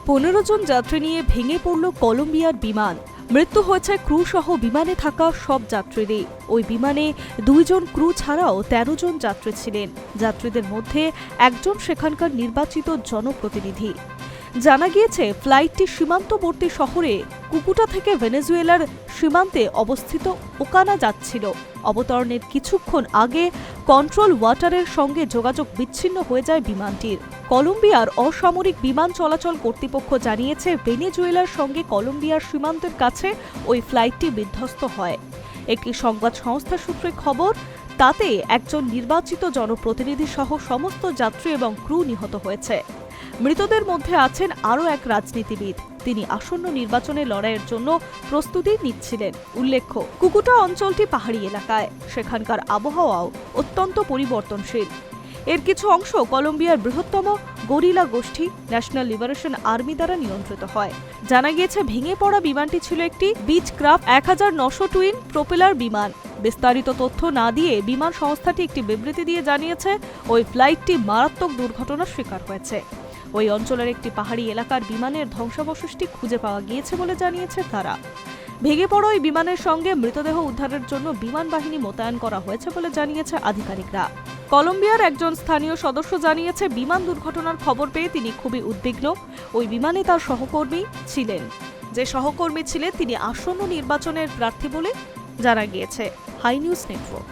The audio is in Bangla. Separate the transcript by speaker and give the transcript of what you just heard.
Speaker 1: 15 জন যাত্রী নিয়ে ভেঙে পড়ল কলম্বিয়ার বিমান। মৃত্যু হয়েছে ক্রু সহ বিমানে থাকা সব যাত্রীরই। ওই বিমানে 2 জন ক্রু ছাড়াও 13 জন যাত্রী ছিলেন। যাত্রীদের মধ্যে একজন সেখানকার নির্বাচিত জনপ্রতিনিধি। জানা গিয়েছে, ফ্লাইটটি সীমান্তবর্তী শহরে কুকুটা থেকে ভেনেজুয়েলার সীমান্তে অবস্থিত ওকানা যাচ্ছিল। অবতরণের কিছুক্ষণ আগে কন্ট্রোল ওয়াটারের সঙ্গে যোগাযোগ বিচ্ছিন্ন হয়ে যায় বিমানটির। কলম্বিয়ার অসামরিক বিমান চলাচল কর্তৃপক্ষ জানিয়েছে, ভেনেজুয়েলার সঙ্গে কলম্বিয়ার সীমান্তের কাছে ওই ফ্লাইটটি বিধ্বস্ত হয়। একটি সংবাদ সংস্থা সূত্রে খবর, তাতে একজন নির্বাচিত জনপ্রতিনিধি সহ সমস্ত যাত্রী এবং ক্রু নিহত হয়েছে। মৃতদের মধ্যে আছেন আরও এক রাজনীতিবিদ। তিনি আসন্ন নির্বাচনে লড়াইয়ের জন্য প্রস্তুতি নিচ্ছিলেন। উল্লেখ্য, কুকুটা অঞ্চলটি পাহাড়ি এলাকায়। সেখানকার আবহাওয়াও অত্যন্ত পরিবর্তনশীল। এর কিছু অংশ কলম্বিয়ার বৃহত্তম গরিলা গোষ্ঠী ন্যাশনাল লিবারেশন আর্মি দ্বারা নিয়ন্ত্রিত হয়। জানা গিয়েছে, ভেঙে পড়া বিমানটি ছিল একটি বিচক্রাফট 1900 টুইন প্রোপেলার বিমান। বিস্তারিত তথ্য না দিয়ে বিমান সংস্থাটি একটি বিবৃতি দিয়ে জানিয়েছে, ওই ফ্লাইটটি মারাত্মক দুর্ঘটনার শিকার হয়েছে। ওই অঞ্চলের একটি পাহাড়ি এলাকার বিমানের ধ্বংসাবশেষটি খুঁজে পাওয়া গিয়েছে বলে জানিয়েছে তারা। ভেঙে পড়া ওই বিমানের সঙ্গে মৃতদেহ উদ্ধারের জন্য বিমান বাহিনী মোতায়েন করা হয়েছে বলে জানিয়েছে আধিকারিকরা। কলম্বিয়ার একজন স্থানীয় সদস্য জানিয়েছে, বিমান দুর্ঘটনার খবর পেয়ে তিনি খুবই উদ্বিগ্ন। ওই বিমানে তার সহকর্মী ছিলেন। যে সহকর্মী ছিলেন তিনি আসন্ন নির্বাচনের প্রার্থী বলে জানা গিয়েছে। High news network.